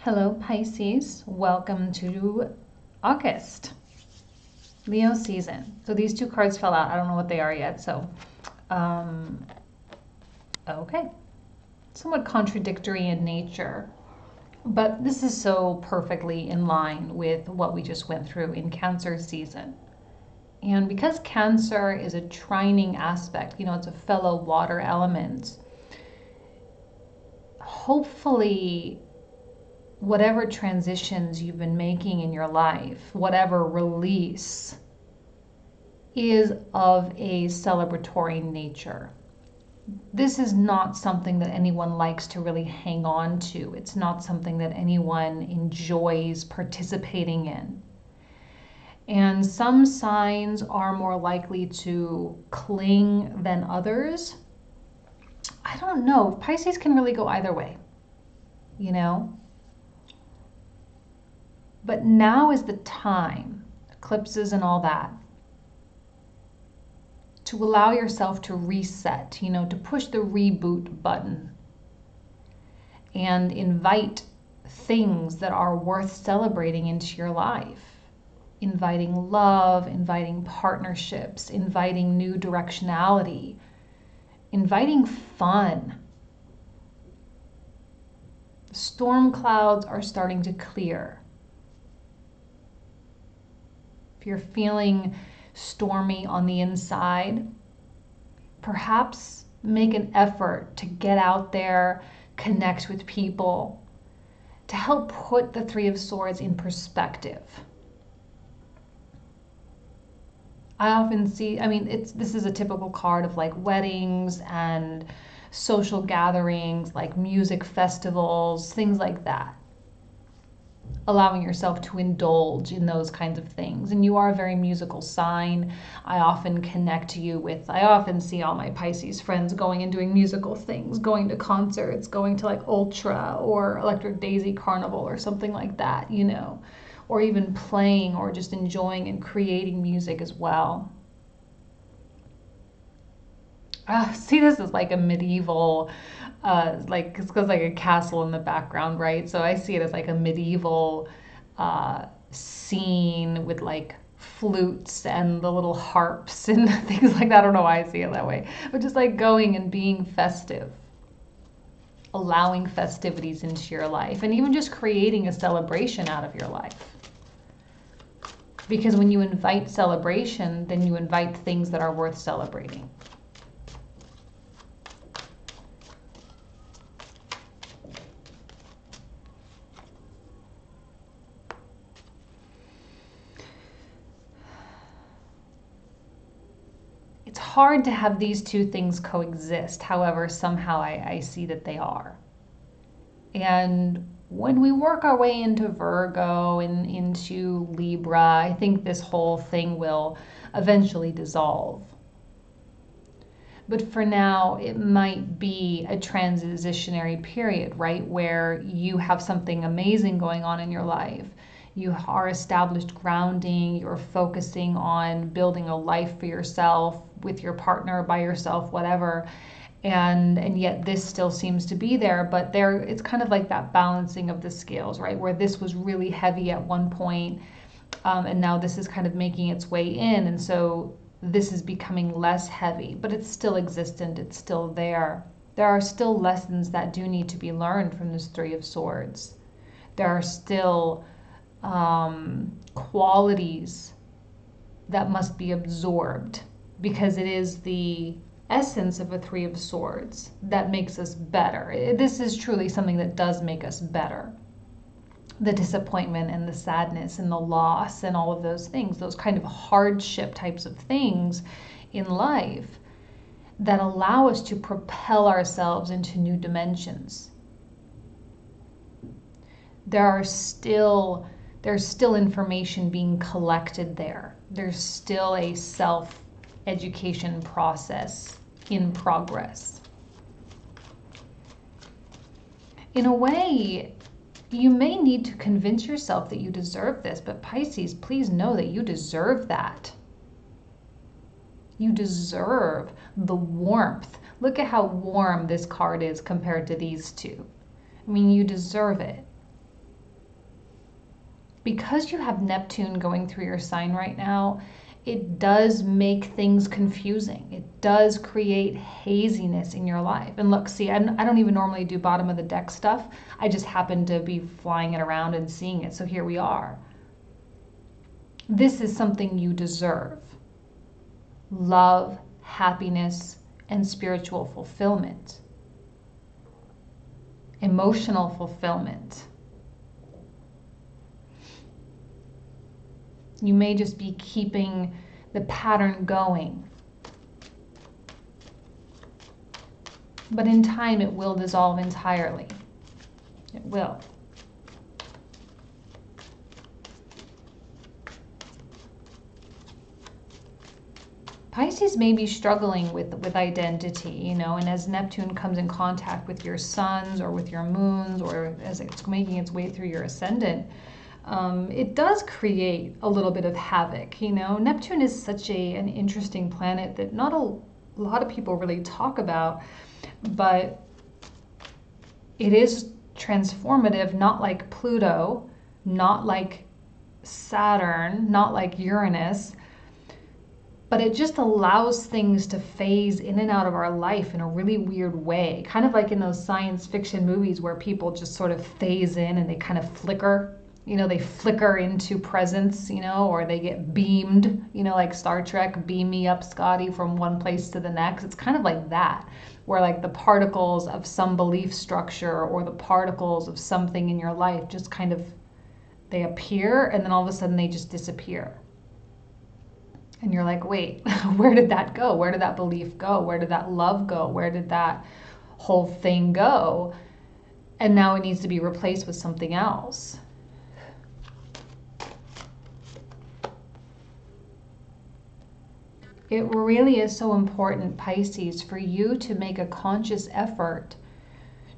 Hello, Pisces. Welcome to August, Leo season. So these two cards fell out. I don't know what they are yet. So, um, okay. Somewhat contradictory in nature, but this is so perfectly in line with what we just went through in Cancer season. And because Cancer is a trining aspect, it's a fellow water element, hopefully whatever transitions you've been making in your life, whatever release, is of a celebratory nature. This is not something that anyone likes to really hang on to. It's not something that anyone enjoys participating in. And some signs are more likely to cling than others. I don't know. Pisces can really go either way, But now is the time, eclipses and all that, to allow yourself to reset, to push the reboot button and invite things that are worth celebrating into your life. Inviting love, inviting partnerships, inviting new directionality, inviting fun. The storm clouds are starting to clear. If you're feeling stormy on the inside, perhaps make an effort to get out there, connect with people, to help put the Three of Swords in perspective. I often see, this is a typical card of like weddings and social gatherings, like music festivals, things like that. Allowing yourself to indulge in those kinds of things. And you are a very musical sign. I often see all my Pisces friends going and doing musical things, going to concerts, going to like Ultra or Electric Daisy Carnival or something like that, or even playing or just enjoying and creating music as well. See, this is like a medieval, it's because like a castle in the background, right? So I see it as like a medieval scene with like flutes and the little harps and things like that. I don't know why I see it that way, but just like going and being festive, allowing festivities into your life, and even just creating a celebration out of your life. Because when you invite celebration, then you invite things that are worth celebrating. It's hard to have these two things coexist. However, somehow I see that they are. And when we work our way into Virgo and into Libra, I think this whole thing will eventually dissolve. But for now, it might be a transitionary period, right? Where you have something amazing going on in your life. You are established grounding, you're focusing on building a life for yourself, with your partner, by yourself, whatever. And yet this still seems to be there, but it's kind of like that balancing of the scales, right? Where this was really heavy at one point, and now this is kind of making its way in, and so this is becoming less heavy, but it's still existent, it's still there. There are still lessons that do need to be learned from this Three of Swords. There are still qualities that must be absorbed, because it is the essence of a Three of Swords that makes us better. This is truly something that does make us better. The disappointment and the sadness and the loss and all of those things, those kind of hardship types of things in life that allow us to propel ourselves into new dimensions. There's still information being collected there. There's still a self-education process in progress. In a way, you may need to convince yourself that you deserve this, but Pisces, please know that you deserve that. You deserve the warmth. Look at how warm this card is compared to these two. I mean, you deserve it. because you have Neptune going through your sign right now, it does make things confusing. It does create haziness in your life. And look, see, I don't even normally do bottom of the deck stuff. I just happen to be flying it around and seeing it. So here we are. This is something you deserve. Love, happiness, and spiritual fulfillment. Emotional fulfillment. You may just be keeping the pattern going. But in time, it will dissolve entirely. It will. Pisces may be struggling with identity, you know, and as Neptune comes in contact with your suns or with your moons, or as it's making its way through your ascendant, it does create a little bit of havoc, you know. Neptune is such an interesting planet that not a lot of people really talk about, but it is transformative, not like Pluto, not like Saturn, not like Uranus, but it just allows things to phase in and out of our life in a really weird way. Kind of like in those science fiction movies where people just sort of phase in and they kind of flicker. You know, they flicker into presence, you know, or they get beamed, you know, like Star Trek, beam me up, Scotty, from one place to the next. It's kind of like that, where like the particles of some belief structure or the particles of something in your life just kind of, they appear and then all of a sudden they just disappear. And you're like, wait, where did that go? Where did that belief go? Where did that love go? Where did that whole thing go? And now it needs to be replaced with something else. It really is so important, Pisces, for you to make a conscious effort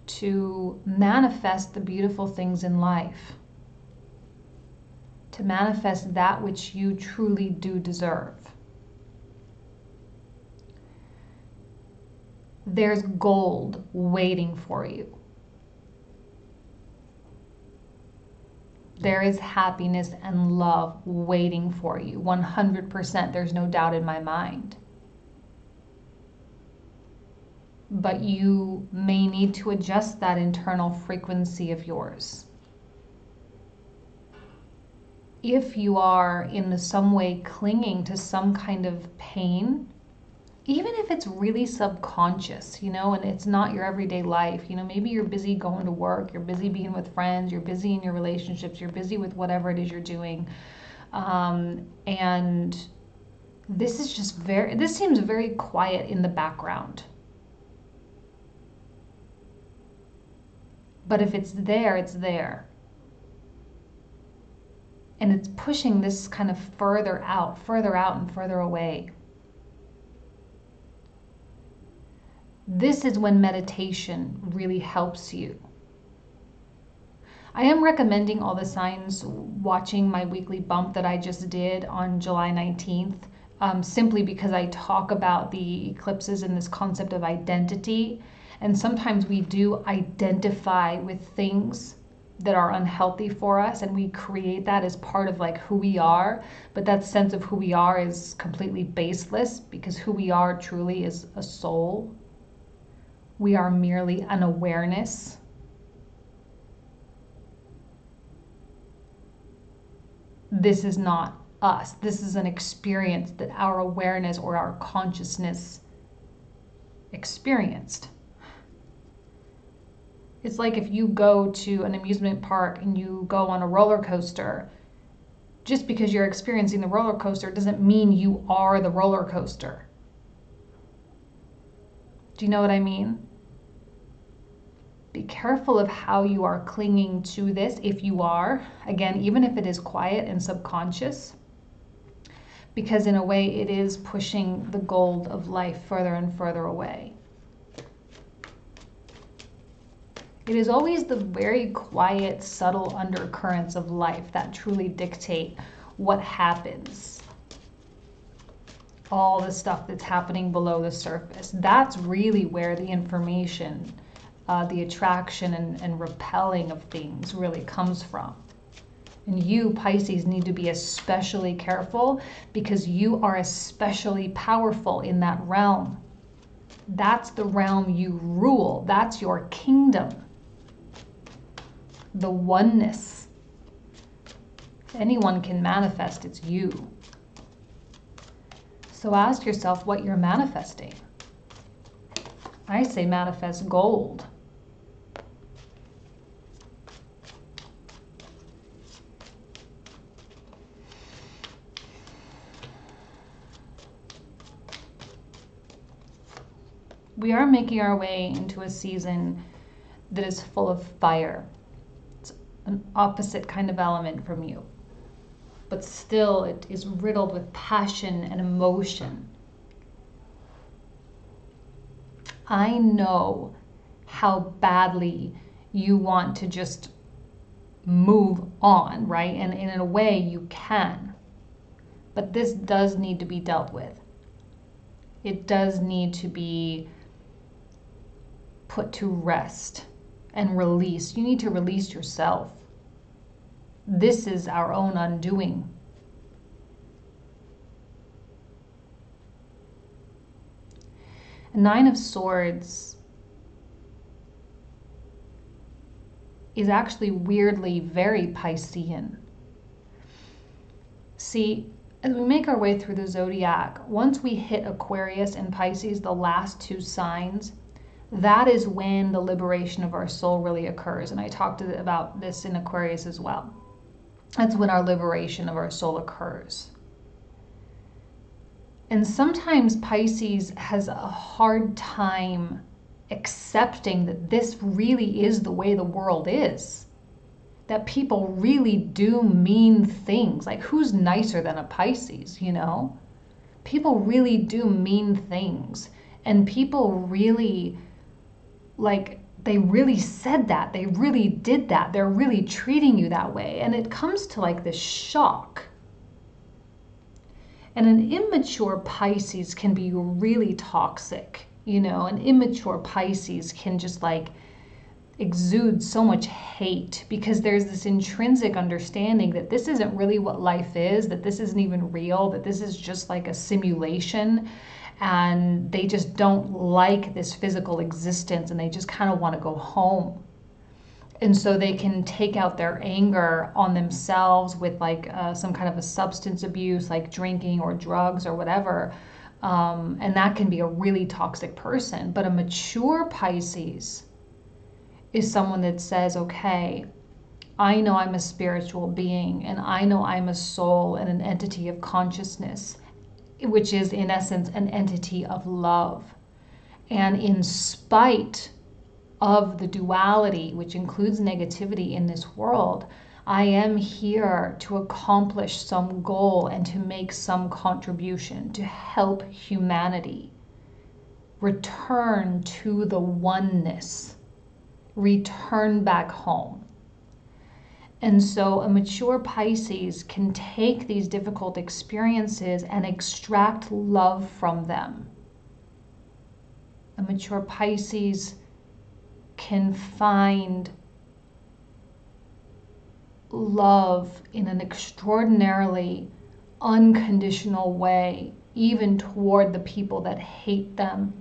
to manifest the beautiful things in life, to manifest that which you truly do deserve. There's gold waiting for you. There is happiness and love waiting for you, 100%. There's no doubt in my mind. But you may need to adjust that internal frequency of yours. If you are in some way clinging to some kind of pain, even if it's really subconscious, you know, and it's not your everyday life, you know, maybe you're busy going to work, you're busy being with friends, you're busy in your relationships, you're busy with whatever it is you're doing. And this is just this seems very quiet in the background. But if it's there, it's there. And it's pushing this kind of further out and further away. This is when meditation really helps you. I am recommending all the signs watching my weekly bump that I just did on July 19th, simply because I talk about the eclipses and this concept of identity. And sometimes we do identify with things that are unhealthy for us, and we create that as part of like who we are. But that sense of who we are is completely baseless, because who we are truly is a soul. We are merely an awareness. This is not us. This is an experience that our awareness or our consciousness experienced. It's like if you go to an amusement park and you go on a roller coaster, just because you're experiencing the roller coaster doesn't mean you are the roller coaster. Do you know what I mean? Be careful of how you are clinging to this, if you are, again, even if it is quiet and subconscious, because in a way it is pushing the gold of life further and further away. It is always the very quiet, subtle undercurrents of life that truly dictate what happens. All the stuff that's happening below the surface. That's really where the information, the attraction and repelling of things really comes from. And you, Pisces, need to be especially careful because you are especially powerful in that realm. That's the realm you rule. That's your kingdom. The oneness. If anyone can manifest, it's you. So ask yourself what you're manifesting. I say manifest gold. We are making our way into a season that is full of fire. It's an opposite kind of element from you. But still, it is riddled with passion and emotion. I know how badly you want to just move on, right? And in a way, you can. But this does need to be dealt with. It does need to be put to rest and release. You need to release yourself. This is our own undoing. Nine of Swords is actually weirdly very Piscean. See, as we make our way through the zodiac, once we hit Aquarius and Pisces, the last two signs, that is when the liberation of our soul really occurs. And I talked about this in Aquarius as well. That's when our liberation of our soul occurs. And sometimes Pisces has a hard time accepting that this really is the way the world is. That people really do mean things. Like, who's nicer than a Pisces, you know? People really do mean things. And people really, like, they really said that. They really did that. They're really treating you that way. And it comes to like this shock. And an immature Pisces can be really toxic. You know, an immature Pisces can just like exude so much hate because there's this intrinsic understanding that this isn't really what life is, that this isn't even real, that this is just like a simulation. And they just don't like this physical existence and they just kind of want to go home. And so they can take out their anger on themselves with like some kind of a substance abuse, like drinking or drugs or whatever. And that can be a really toxic person. But a mature Pisces is someone that says, okay, I know I'm a spiritual being and I know I'm a soul and an entity of consciousness, which is in essence an entity of love. And in spite of the duality, which includes negativity in this world, I am here to accomplish some goal and to make some contribution to help humanity return to the oneness, return back home. And so a mature Pisces can take these difficult experiences and extract love from them. A mature Pisces can find love in an extraordinarily unconditional way, even toward the people that hate them,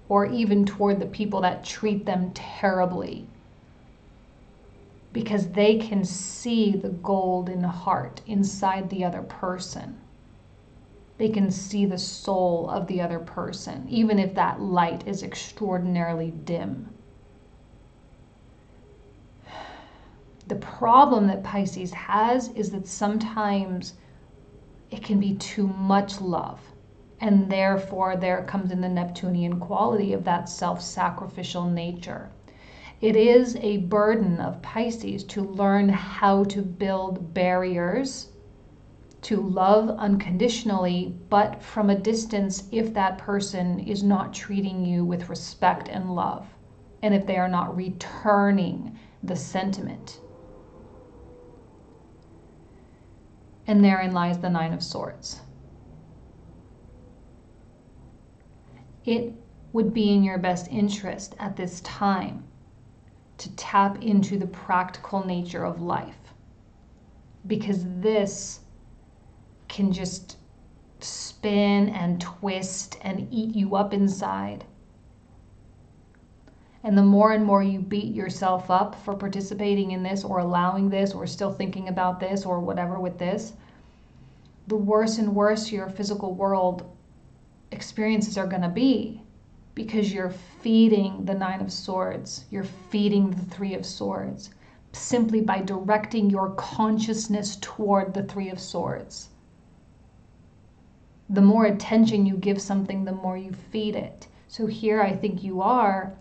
or even toward the people that treat them terribly. Because they can see the golden heart inside the other person. They can see the soul of the other person, even if that light is extraordinarily dim. The problem that Pisces has is that sometimes it can be too much love. And therefore there comes in the Neptunian quality of that self-sacrificial nature. It is a burden of Pisces to learn how to build barriers, to love unconditionally, but from a distance if that person is not treating you with respect and love, and if they are not returning the sentiment. And therein lies the Nine of Swords. It would be in your best interest at this time to tap into the practical nature of life. because this can just spin and twist and eat you up inside. And the more and more you beat yourself up for participating in this or allowing this or still thinking about this or whatever with this, the worse and worse your physical world experiences are going to be, because you're feeding the Nine of Swords, you're feeding the Three of Swords, simply by directing your consciousness toward the Three of Swords. The more attention you give something, the more you feed it. So here I think you are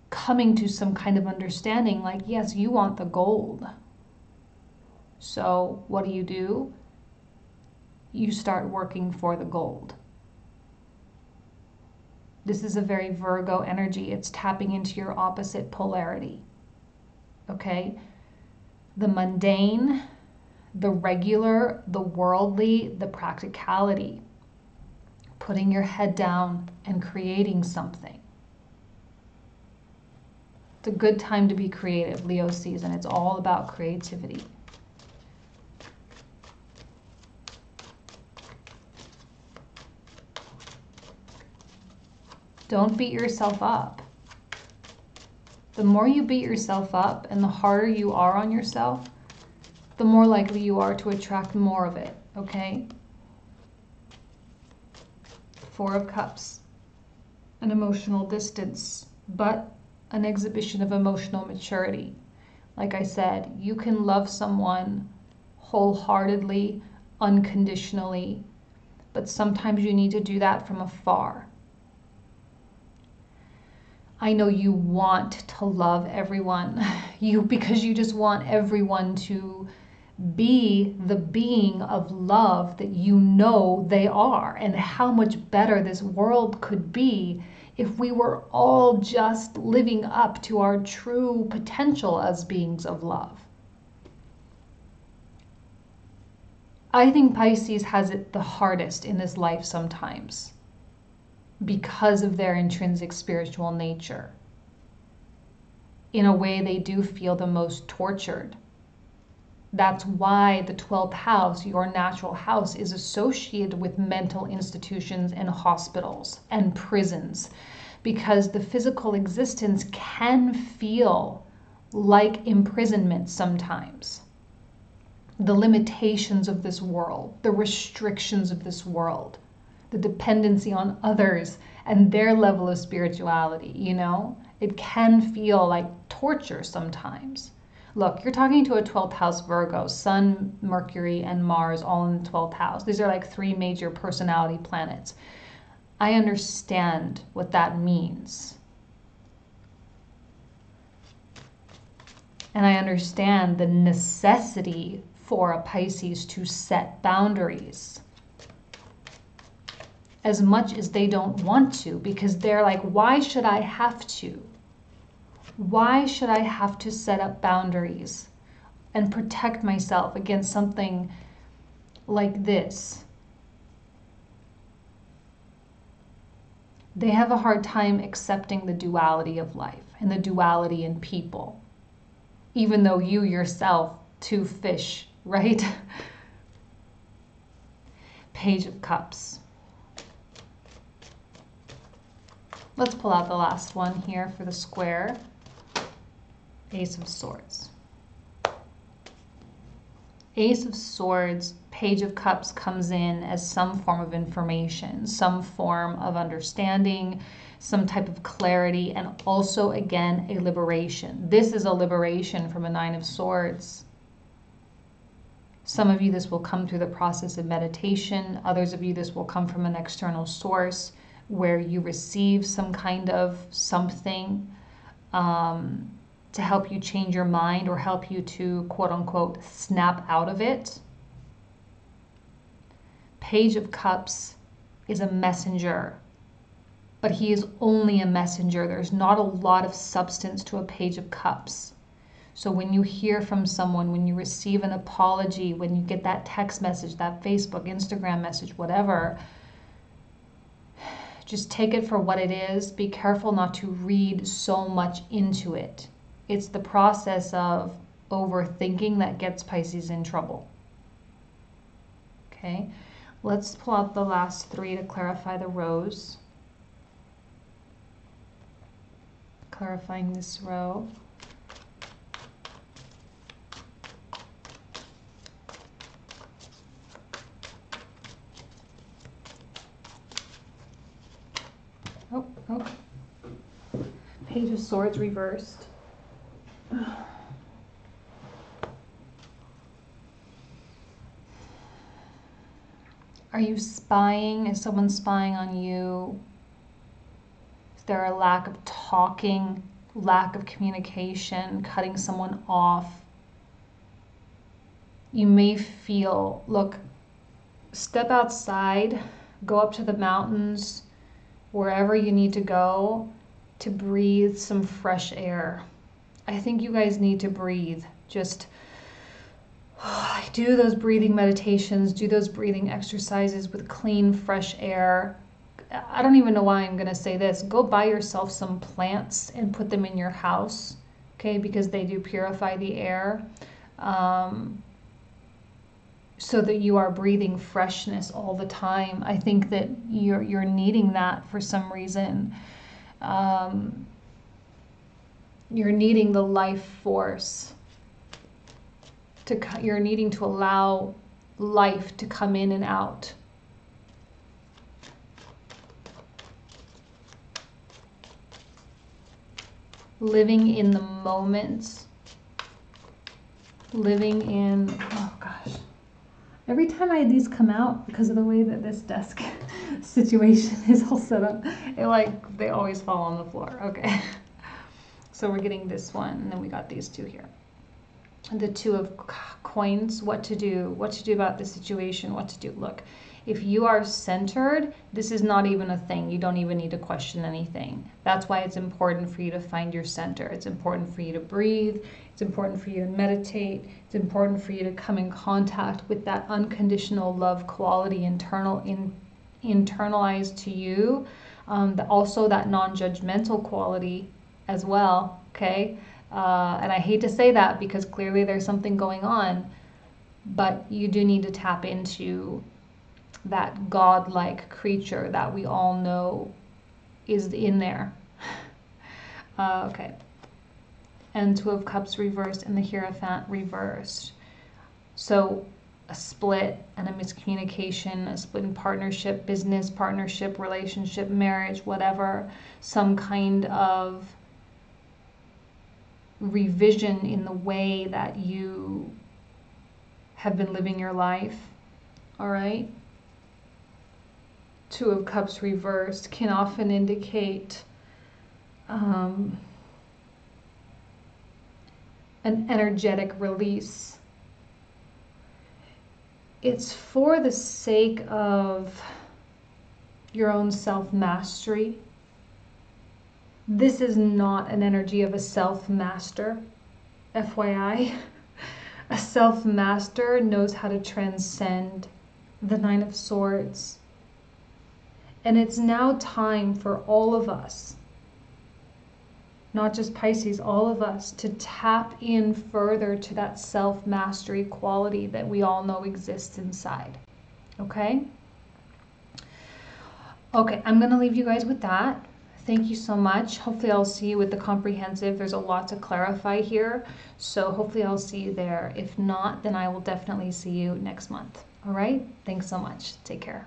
coming to some kind of understanding, like, yes, you want the gold. So what do? You start working for the gold. This is a very Virgo energy. It's tapping into your opposite polarity. Okay? The mundane, the regular, the worldly, the practicality. Putting your head down and creating something. It's a good time to be creative, Leo season. It's all about creativity. Don't beat yourself up. The more you beat yourself up and the harder you are on yourself, the more likely you are to attract more of it, okay? Four of Cups, an emotional distance, but an exhibition of emotional maturity. Like I said, you can love someone wholeheartedly, unconditionally, but sometimes you need to do that from afar. I know you want to love everyone, because you just want everyone to be the being of love that you know they are, and how much better this world could be if we were all just living up to our true potential as beings of love. I think Pisces has it the hardest in this life sometimes because of their intrinsic spiritual nature. In a way, they do feel the most tortured. That's why the 12th house, your natural house, is associated with mental institutions and hospitals and prisons, because the physical existence can feel like imprisonment sometimes. The limitations of this world, the restrictions of this world, the dependency on others and their level of spirituality, it can feel like torture sometimes. Look, you're talking to a 12th house Virgo, Sun, Mercury, and Mars all in the 12th house. These are like three major personality planets. I understand what that means. And I understand the necessity for a Pisces to set boundaries, as much as they don't want to, because they're like, why should I have to? Why should I have to set up boundaries and protect myself against something like this? They have a hard time accepting the duality of life and the duality in people, even though you yourself, two fish, right? Page of Cups. Let's pull out the last one here for the square. Ace of Swords. Ace of Swords, Page of Cups comes in as some form of information, some form of understanding, some type of clarity, and also, again, a liberation. This is a liberation from a Nine of Swords. Some of you, this will come through the process of meditation. Others of you, this will come from an external source where you receive some kind of something to help you change your mind or help you to, quote unquote, snap out of it. Page of Cups is a messenger, but he is only a messenger. There's not a lot of substance to a Page of Cups. So when you hear from someone, when you receive an apology, when you get that text message, that Facebook, Instagram message, whatever, just take it for what it is. Be careful not to read so much into it. It's the process of overthinking that gets Pisces in trouble. Okay, let's pull out the last three to clarify the rows. Clarifying this row. Oh, Page of Swords reversed. Are you spying? Is someone spying on you? Is there a lack of talking, lack of communication, cutting someone off? You may feel, look, step outside, go up to the mountains, wherever you need to go to breathe some fresh air. I think you guys need to breathe. Just do those breathing meditations, do those breathing exercises with clean, fresh air. I don't even know why I'm going to say this. Go buy yourself some plants and put them in your house, okay, because they do purify the air. So that you are breathing freshness all the time. I think that you're needing that for some reason. You're needing the life force. You're needing to allow life to come in and out. Living in the moment. Living in, oh gosh. Every time these come out, because of the way that this desk situation is all set up, they always fall on the floor. Okay. So we're getting this one, and then we got these two here. The Two of Coins, what to do about the situation, what to do. Look, if you are centered, this is not even a thing. You don't even need to question anything. That's why it's important for you to find your center. It's important for you to breathe. It's important for you to meditate. It's important for you to come in contact with that unconditional love quality internalized to you. Also that non-judgmental quality as well, okay? And I hate to say that because clearly there's something going on, but you do need to tap into that godlike creature that we all know is in there. Okay. And Two of Cups reversed and the Hierophant reversed. So a split and a miscommunication, a split in partnership, business partnership, relationship, marriage, whatever, some kind of revision in the way that you have been living your life. All right. Two of Cups reversed can often indicate an energetic release. It's for the sake of your own self-mastery. This is not an energy of a self-master, FYI. A self-master knows how to transcend the Nine of Swords. And it's now time for all of us, not just Pisces, all of us, to tap in further to that self-mastery quality that we all know exists inside. Okay? Okay, I'm going to leave you guys with that. Thank you so much. Hopefully I'll see you with the comprehensive. There's a lot to clarify here. So hopefully I'll see you there. If not, then I will definitely see you next month. All right? Thanks so much. Take care.